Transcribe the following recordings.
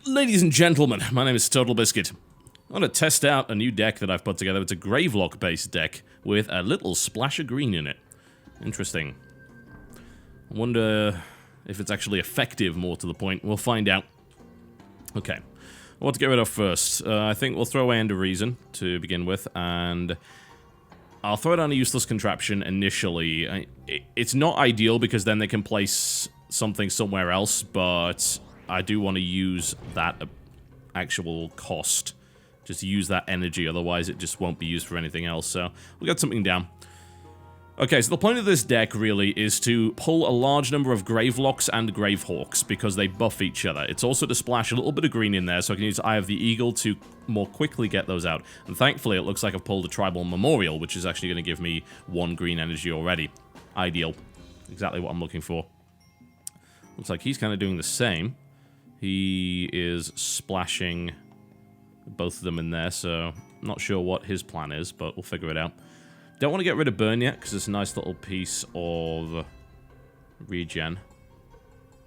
Ladies and gentlemen, my name is TotalBiscuit. I want to test out a new deck that I've put together. It's a Gravelock based deck with a little splash of green in it. Interesting. I wonder if it's actually effective, more to the point. We'll find out. Okay. What to get rid of first? I think we'll throw away End of Reason to begin with, and I'll throw down a useless contraption initially. It's not ideal because then they can place something somewhere else, but I do want to use that actual cost. Just use that energy, otherwise it just won't be used for anything else, so we'll get something down. Okay, so the point of this deck, really, is to pull a large number of Gravelocks and Gravehawks, because they buff each other. It's also to splash a little bit of green in there, so I can use Eye of the Eagle to more quickly get those out. And thankfully, it looks like I've pulled a Tribal Memorial, which is actually going to give me 1 green energy already. Ideal. Exactly what I'm looking for. Looks like he's kind of doing the same. He is splashing both of them in there, so I'm not sure what his plan is, but we'll figure it out. Don't want to get rid of Burn yet, because it's a nice little piece of regen.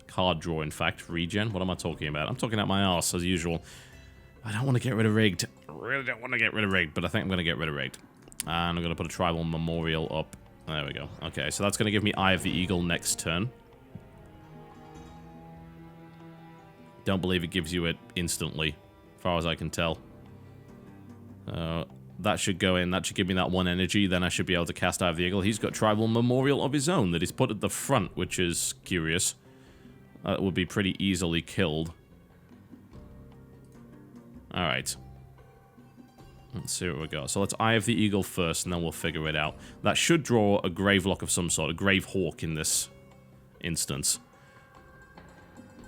Card draw, in fact. Regen? What am I talking about? I'm talking out my arse, as usual. I don't want to get rid of Rigged. I really don't want to get rid of Rigged, but I think I'm going to get rid of Rigged. And I'm going to put a Tribal Memorial up. There we go. Okay, so that's going to give me Eye of the Eagle next turn. Don't believe it gives you it instantly, as far as I can tell. That should go in. That should give me that 1 energy. Then I should be able to cast Eye of the Eagle. He's got Tribal Memorial of his own that he's put at the front, which is curious. That would be pretty easily killed. Alright. Let's see what we got. So let's Eye of the Eagle first, and then we'll figure it out. That should draw a Gravelock of some sort, a Gravehawk in this instance.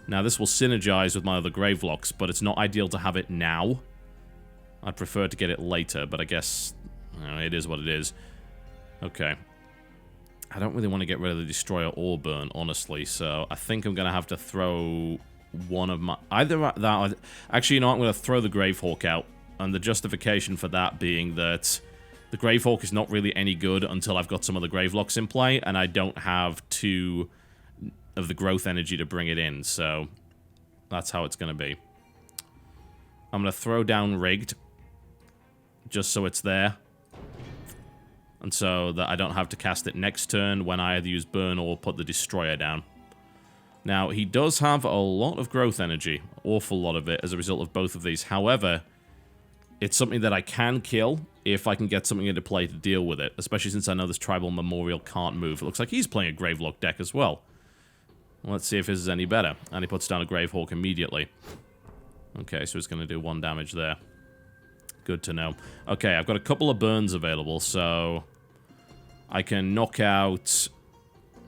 Now, this will synergize with my other Gravelocks, but it's not ideal to have it now. I'd prefer to get it later, but I guess it is what it is. Okay. I don't really want to get rid of the Destroyer or Burn, honestly, so I think I'm going to have to throw one of my... Either that... Actually, you know what? I'm going to throw the Gravehawk out, and the justification for that being that the Gravehawk is not really any good until I've got some of the Gravelocks in play, and I don't have 2 of the growth energy to bring it in, so that's how it's going to be. I'm going to throw down Rigged, just so it's there, and so that I don't have to cast it next turn when I either use Burn or put the Destroyer down. Now, he does have a lot of growth energy, awful lot of it, as a result of both of these. However, it's something that I can kill if I can get something into play to deal with it, especially since I know this Tribal Memorial can't move. It looks like he's playing a Gravelock deck as well. Let's see if his is any better. And he puts down a Gravehawk immediately. Okay, so he's going to do 1 damage there. Good to know. Okay, I've got a couple of burns available, so I can knock out...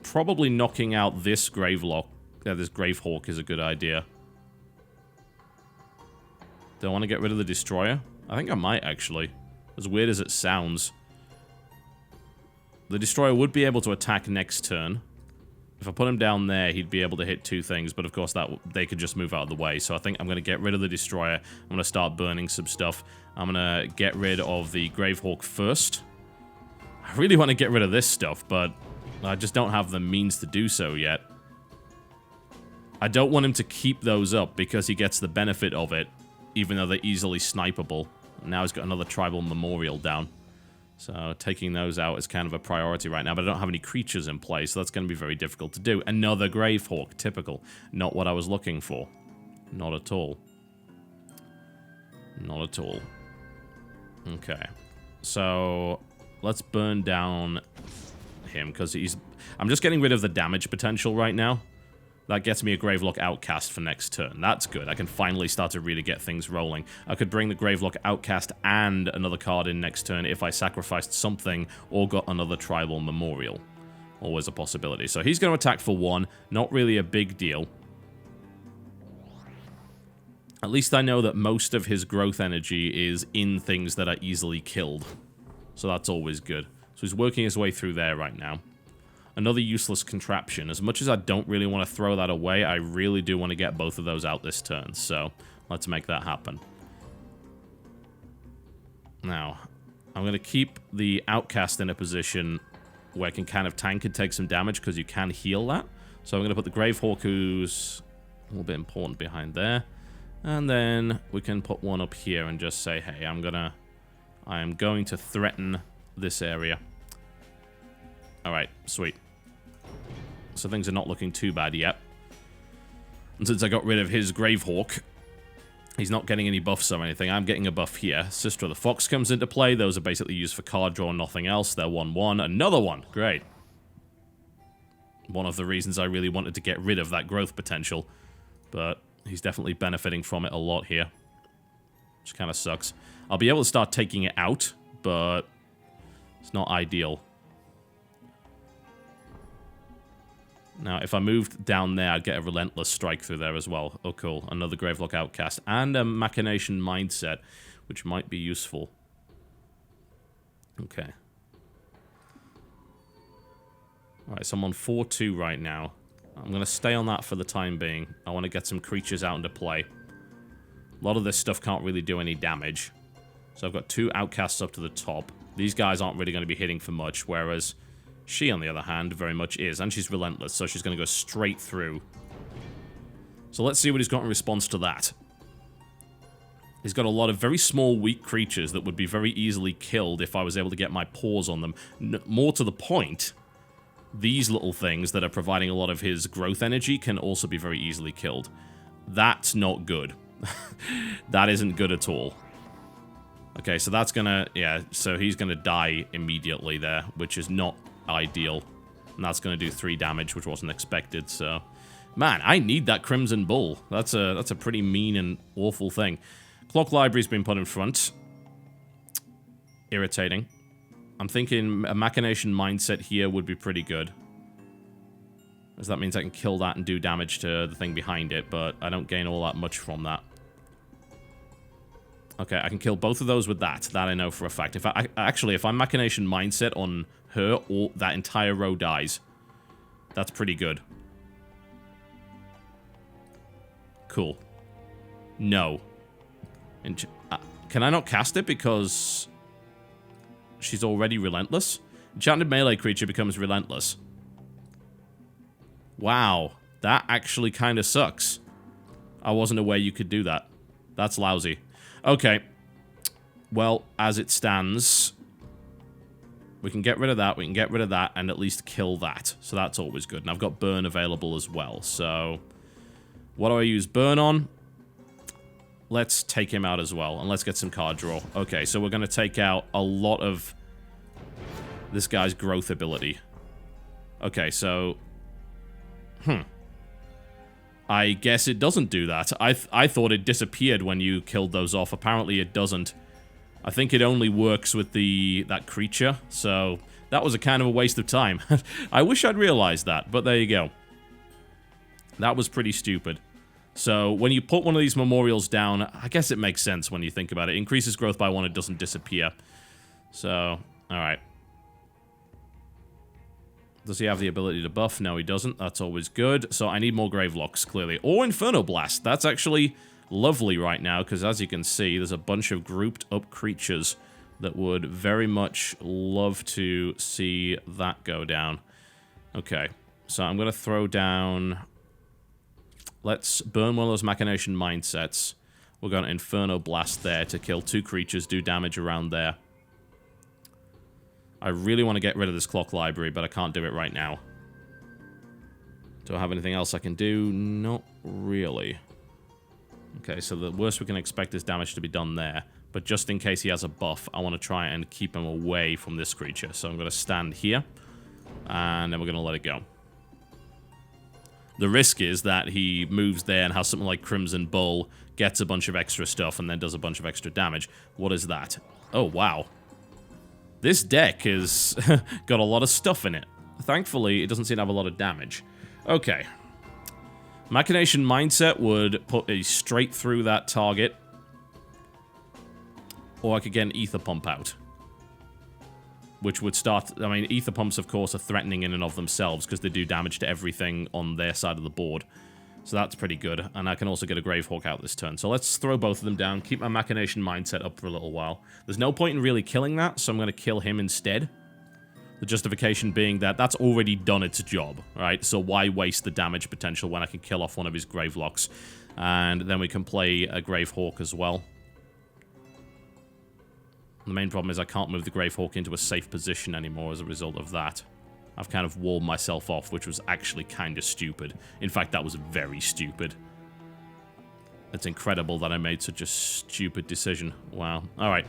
Probably knocking out this Gravelock. This Gravehawk is a good idea. Do I want to get rid of the Destroyer? I think I might, actually. As weird as it sounds. The Destroyer would be able to attack next turn. If I put him down there, he'd be able to hit 2 things, but of course that they could just move out of the way. So I think I'm going to get rid of the Destroyer. I'm going to start burning some stuff. I'm going to get rid of the Gravehawk first. I really want to get rid of this stuff, but I just don't have the means to do so yet. I don't want him to keep those up because he gets the benefit of it, even though they're easily snipeable. Now he's got another Tribal Memorial down. So taking those out is kind of a priority right now, but I don't have any creatures in play, so that's going to be very difficult to do. Another Gravehawk, typical. Not what I was looking for. Not at all. Not at all. Okay. So let's burn down him, because he's... I'm just getting rid of the damage potential right now. That gets me a Gravelock Outcast for next turn. That's good. I can finally start to really get things rolling. I could bring the Gravelock Outcast and another card in next turn if I sacrificed something or got another Tribal Memorial. Always a possibility. So he's going to attack for 1. Not really a big deal. At least I know that most of his growth energy is in things that are easily killed. So that's always good. So he's working his way through there right now. Another useless contraption. As much as I don't really want to throw that away, I really do want to get both of those out this turn. So let's make that happen. Now, I'm going to keep the Outcast in a position where it can kind of tank and take some damage, because you can heal that. So I'm going to put the Gravehawk, who's a little bit important, behind there. And then we can put one up here and just say, hey, I am going to threaten this area. Alright, sweet. So things are not looking too bad yet. And since I got rid of his Gravehawk, he's not getting any buffs or anything. I'm getting a buff here. Sister of the Fox comes into play. Those are basically used for card draw, nothing else. They're 1-1. Another one. Great. One of the reasons I really wanted to get rid of that growth potential. But he's definitely benefiting from it a lot here. Which kind of sucks. I'll be able to start taking it out, but it's not ideal. Now, if I moved down there, I'd get a Relentless Strike through there as well. Oh, cool. Another Gravelock Outcast. And a Machination Mindset, which might be useful. Okay. Alright, so I'm on 4-2 right now. I'm going to stay on that for the time being. I want to get some creatures out into play. A lot of this stuff can't really do any damage. So I've got 2 Outcasts up to the top. These guys aren't really going to be hitting for much, whereas she, on the other hand, very much is. And she's relentless, so she's going to go straight through. So let's see what he's got in response to that. He's got a lot of very small, weak creatures that would be very easily killed if I was able to get my paws on them. More to the point, these little things that are providing a lot of his growth energy can also be very easily killed. That's not good. That isn't good at all. Okay, so that's gonna... yeah, so he's gonna die immediately there, which is not ideal. And that's gonna do 3 damage, which wasn't expected, so... man, I need that Crimson Bull. That's a pretty mean and awful thing. Clock Library's been put in front. Irritating. I'm thinking a Machination Mindset here would be pretty good. As that means I can kill that and do damage to the thing behind it, but I don't gain all that much from that. Okay, I can kill both of those with that. That I know for a fact. If I'm Machination Mindset on her, all that entire row dies. That's pretty good. Cool. No. Can I not cast it because she's already relentless? Enchanted melee creature becomes relentless. Wow. That actually kind of sucks. I wasn't aware you could do that. That's lousy. Okay. Well, as it stands, we can get rid of that, we can get rid of that, and at least kill that. So that's always good. And I've got burn available as well, so... what do I use burn on? Let's take him out as well, and let's get some card draw. Okay, so we're going to take out a lot of this guy's growth ability. Okay, so... I guess it doesn't do that. I thought it disappeared when you killed those off. Apparently it doesn't. I think it only works with that creature, so that was a kind of a waste of time. I wish I'd realized that, but there you go. That was pretty stupid. So when you put one of these memorials down, I guess it makes sense when you think about it. It increases growth by 1, it doesn't disappear. So, alright. Does he have the ability to buff? No, he doesn't. That's always good. So I need more Gravelocks, clearly. Or Inferno Blast. That's actually lovely right now, because as you can see, there's a bunch of grouped up creatures that would very much love to see that go down. Okay, so I'm going to throw down... let's burn one of those Machination Mindsets. We're going to Inferno Blast there to kill 2 creatures, do damage around there. I really want to get rid of this Clock Library, but I can't do it right now. Do I have anything else I can do? Not really. Okay, so the worst we can expect is damage to be done there. But just in case he has a buff, I want to try and keep him away from this creature. So I'm going to stand here, and then we're going to let it go. The risk is that he moves there and has something like Crimson Bull, gets a bunch of extra stuff, and then does a bunch of extra damage. What is that? Oh, wow. This deck has got a lot of stuff in it. Thankfully, it doesn't seem to have a lot of damage. Okay. Machination Mindset would put a straight through that target. Or I could get an Ether Pump out. Which would start... I mean, Ether Pumps, of course, are threatening in and of themselves because they do damage to everything on their side of the board. So that's pretty good. And I can also get a Gravehawk out this turn. So let's throw both of them down. Keep my Machination Mindset up for a little while. There's no point in really killing that, so I'm going to kill him instead. The justification being that that's already done its job, right? So why waste the damage potential when I can kill off one of his Gravelocks? And then we can play a Gravehawk as well. The main problem is I can't move the Gravehawk into a safe position anymore as a result of that. I've kind of walled myself off, which was actually kind of stupid. In fact, that was very stupid. It's incredible that I made such a stupid decision. Wow. Alright.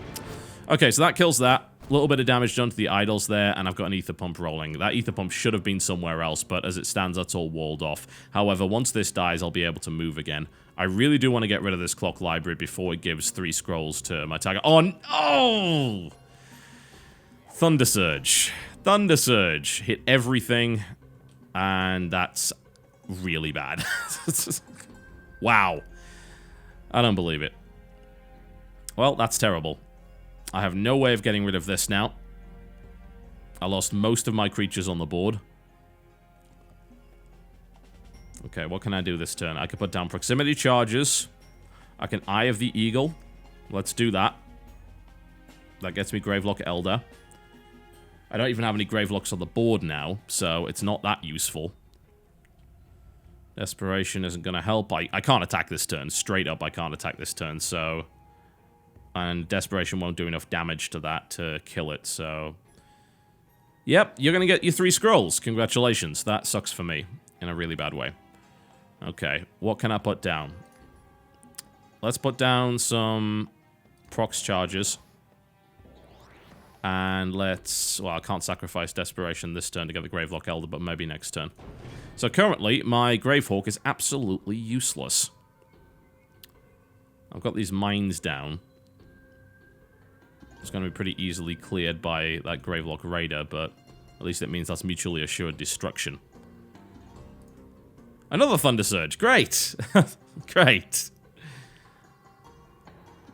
Okay, so that kills that. A little bit of damage done to the idols there, and I've got an ether pump rolling. That ether pump should have been somewhere else, but as it stands, that's all walled off. However, once this dies, I'll be able to move again. I really do want to get rid of this clock library before it gives 3 scrolls to my target. Oh, no! Thunder Surge. Thunder Surge. Hit everything, and that's really bad. Wow. I don't believe it. Well, that's terrible. I have no way of getting rid of this now. I lost most of my creatures on the board. Okay, what can I do this turn? I can put down proximity charges. I can Eye of the Eagle. Let's do that. That gets me Gravelock Elder. I don't even have any Gravelocks on the board now, so it's not that useful. Desperation isn't going to help. I can't attack this turn. Straight up, I can't attack this turn, so... And Desperation won't do enough damage to that to kill it, so... Yep, you're going to get your 3 scrolls. Congratulations. That sucks for me in a really bad way. Okay, what can I put down? Let's put down some prox charges. And let's... Well, I can't sacrifice Desperation this turn to get the Gravelock Elder, but maybe next turn. So currently, my Gravehawk is absolutely useless. I've got these mines down. It's going to be pretty easily cleared by that Gravelock Raider, but at least it means that's mutually assured destruction. Another Thunder Surge. Great! Great.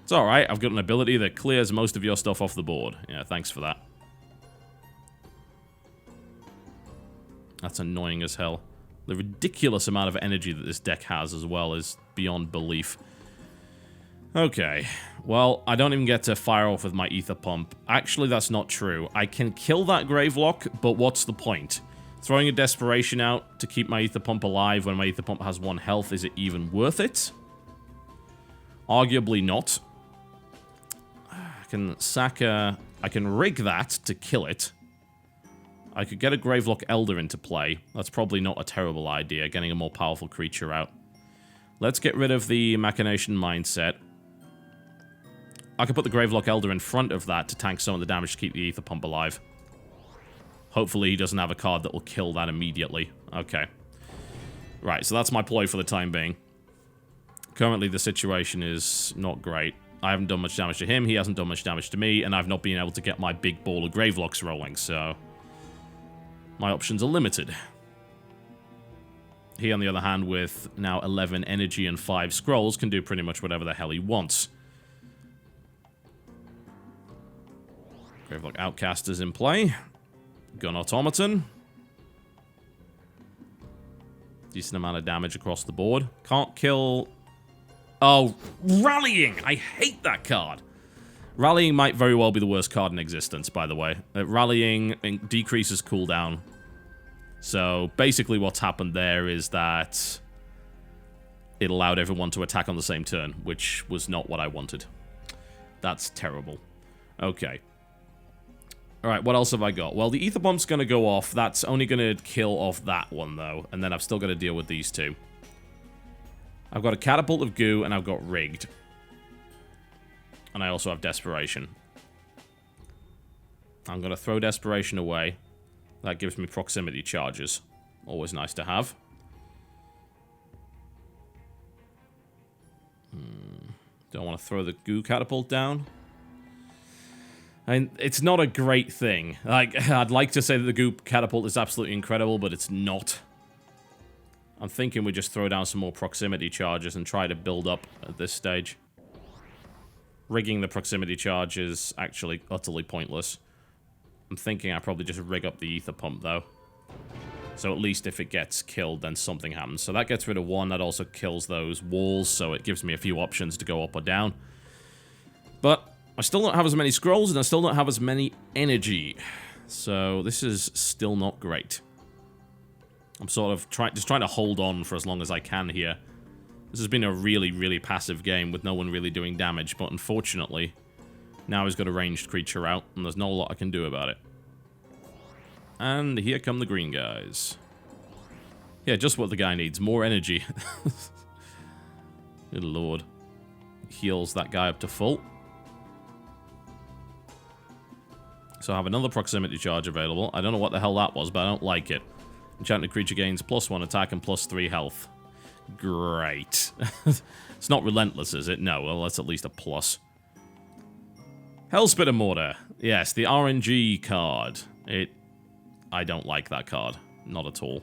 It's alright. I've got an ability that clears most of your stuff off the board. Yeah, thanks for that. That's annoying as hell. The ridiculous amount of energy that this deck has as well is beyond belief. Okay, well, I don't even get to fire off with my ether pump. Actually, that's not true. I can kill that Gravelock, but what's the point? Throwing a Desperation out to keep my ether pump alive when my ether pump has 1 health, is it even worth it? Arguably not. I can rig that to kill it. I could get a Gravelock Elder into play. That's probably not a terrible idea, getting a more powerful creature out. Let's get rid of the Machination Mindset. I could put the Gravelock Elder in front of that to tank some of the damage to keep the ether pump alive. Hopefully he doesn't have a card that will kill that immediately. Okay. Right, so that's my ploy for the time being. Currently the situation is not great. I haven't done much damage to him, he hasn't done much damage to me, and I've not been able to get my big ball of Gravelocks rolling, so... my options are limited. He, on the other hand, with now 11 energy and 5 scrolls, can do pretty much whatever the hell he wants. Gravelock Outcast is in play. Gun Automaton. Decent amount of damage across the board. Can't kill... Oh, Rallying! I hate that card! Rallying might very well be the worst card in existence, by the way. Rallying decreases cooldown. So, basically what's happened there is that it allowed everyone to attack on the same turn, which was not what I wanted. That's terrible. Okay. Alright, what else have I got? Well, the ether pump's going to go off. That's only going to kill off that one, though. And then I've still got to deal with these 2. I've got a Catapult of Goo, and I've got Rigged. And I also have Desperation. I'm going to throw Desperation away. That gives me proximity charges. Always nice to have. Don't want to throw the Goo Catapult down. It's not a great thing. Like, I'd like to say that the Goo Catapult is absolutely incredible, but it's not. I'm thinking we just throw down some more proximity charges and try to build up at this stage. Rigging the proximity charge is actually utterly pointless. I'm thinking I probably just rig up the ether pump, though. So at least if it gets killed, then something happens. So that gets rid of 1. That also kills those walls, so it gives me a few options to go up or down. But I still don't have as many scrolls, and I still don't have as many energy. So this is still not great. I'm sort of just trying to hold on for as long as I can here. This has been a really, really passive game with no one really doing damage, but unfortunately, now he's got a ranged creature out, and there's not a lot I can do about it. And here come the green guys. Yeah, just what the guy needs. More energy. Good lord. Heals that guy up to full. So I have another proximity charge available. I don't know what the hell that was, but I don't like it. Enchanted creature gains +1 attack and +3 health. Great. It's not relentless, is it? No, well, that's at least a plus. Hellspit and Mortar. Yes, the RNG card. I don't like that card. Not at all.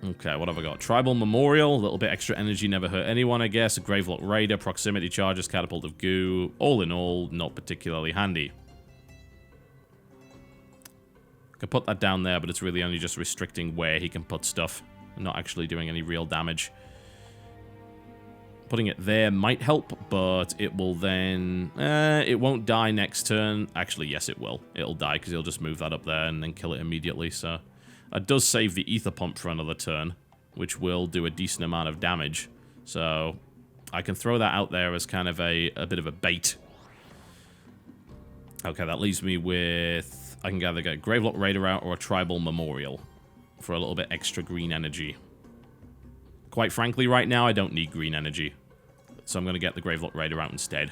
Okay, what have I got? Tribal Memorial, a little bit extra energy, never hurt anyone, I guess. A Gravelock Raider, proximity charges, catapult of goo. All in all, not particularly handy. I can put that down there, but it's really only just restricting where he can put stuff. Not actually doing any real damage. Putting it there might help, but it will then... it won't die next turn. Actually, yes, it will. It'll die, because he'll just move that up there and then kill it immediately, so... That does save the Ether Pump for another turn, which will do a decent amount of damage. So, I can throw that out there as kind of a bit of a bait. Okay, that leaves me with... I can either get Gravelock Raider out or a Tribal Memorial for a little bit extra green energy. Quite frankly, right now, I don't need green energy. So I'm going to get the Gravelock Raider out instead.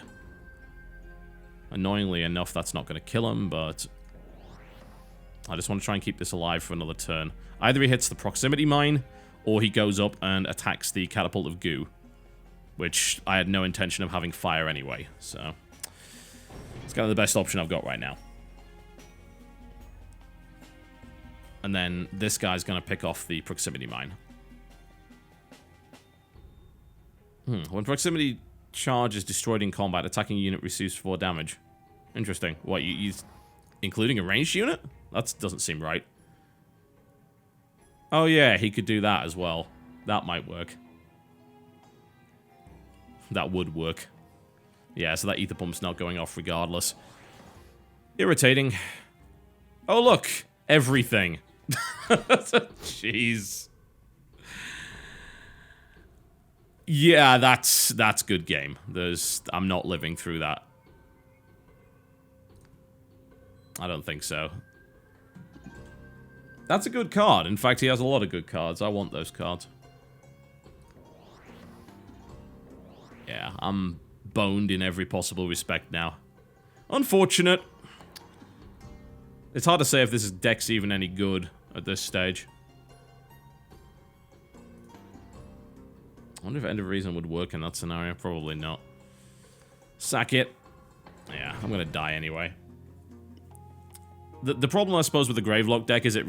Annoyingly enough, that's not going to kill him, but... I just want to try and keep this alive for another turn. Either he hits the proximity mine, or he goes up and attacks the catapult of goo. Which I had no intention of having fire anyway, so... It's kind of the best option I've got right now. And then this guy's going to pick off the proximity mine. When proximity charge is destroyed in combat, attacking unit receives 4 damage. Interesting. What, you including a ranged unit? That doesn't seem right. Oh yeah, he could do that as well. That might work. That would work. Yeah, so that ether pump's not going off regardless. Irritating. Oh look! Everything. Jeez. Yeah, that's good game. I'm not living through that. I don't think so. That's a good card. In fact, he has a lot of good cards. I want those cards. Yeah, I'm boned in every possible respect now. Unfortunate. It's hard to say if this deck's even any good at this stage. I wonder if End of Reason would work in that scenario. Probably not. Sack it. Yeah, I'm gonna die anyway. The problem, I suppose, with the Gravelock deck is it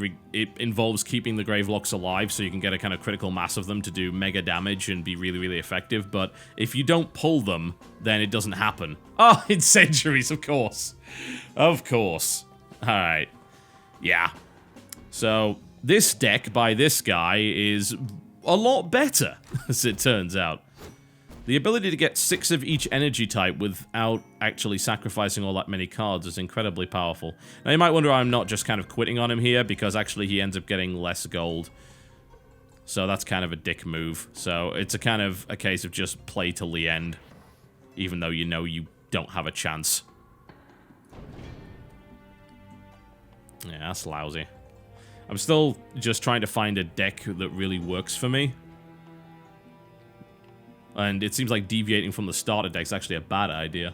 involves keeping the Gravelocks alive so you can get a kind of critical mass of them to do mega damage and be really, really effective. But if you don't pull them, then it doesn't happen. Oh, in Centuries, of course. Of course. Alright. Yeah. So, this deck by this guy is a lot better, as it turns out. The ability to get 6 of each energy type without actually sacrificing all that many cards is incredibly powerful. Now, you might wonder why I'm not just kind of quitting on him here, because actually he ends up getting less gold. So that's kind of a dick move. So it's a kind of a case of just play till the end, even though you know you don't have a chance. Yeah, that's lousy. I'm still just trying to find a deck that really works for me. And it seems like deviating from the starter deck is actually a bad idea.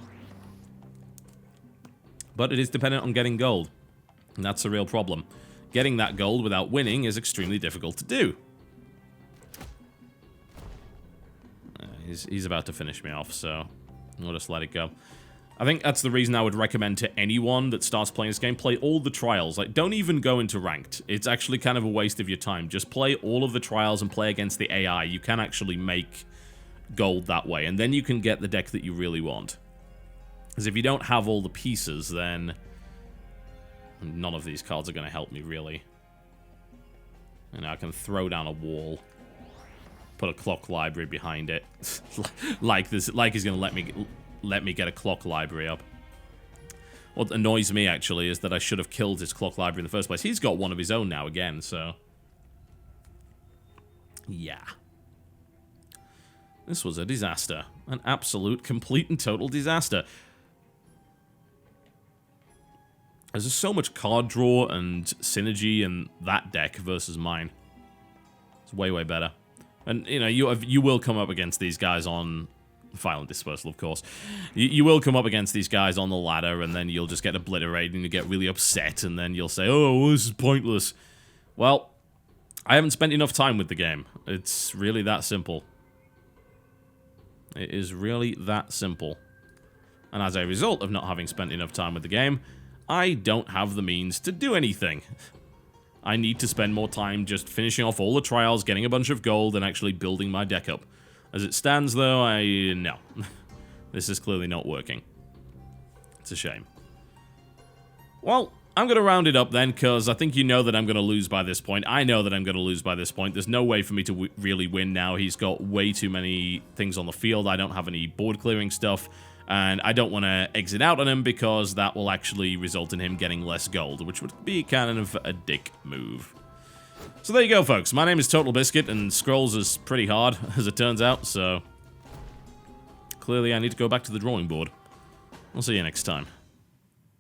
But it is dependent on getting gold. And that's the real problem. Getting that gold without winning is extremely difficult to do. He's about to finish me off, so we'll just let it go. I think that's the reason I would recommend to anyone that starts playing this game, play all the trials. Like, don't even go into ranked. It's actually kind of a waste of your time. Just play all of the trials and play against the AI. You can actually make gold that way, and then you can get the deck that you really want. Because if you don't have all the pieces, then none of these cards are going to help me, really. And I can throw down a wall, put a clock library behind it, like he's going to let me get a clock library up. What annoys me, actually, is that I should have killed his clock library in the first place. He's got one of his own now again, so yeah. This was a disaster. An absolute, complete and total disaster. There's just so much card draw and synergy in that deck versus mine. It's way, way better. And, you know, you will come up against these guys on violent dispersal, of course. You will come up against these guys on the ladder, and then you'll just get obliterated, and you get really upset, and then you'll say, oh, well, this is pointless. Well, I haven't spent enough time with the game. It's really that simple. It is really that simple. And as a result of not having spent enough time with the game, I don't have the means to do anything. I need to spend more time just finishing off all the trials, getting a bunch of gold, and actually building my deck up. As it stands, though, no. This is clearly not working. It's a shame. Well, I'm going to round it up then, because I think you know that I'm going to lose by this point. I know that I'm going to lose by this point. There's no way for me to really win now. He's got way too many things on the field. I don't have any board clearing stuff. And I don't want to exit out on him because that will actually result in him getting less gold, which would be kind of a dick move. So there you go, folks. My name is TotalBiscuit, and Scrolls is pretty hard, as it turns out, so clearly I need to go back to the drawing board. I'll see you next time.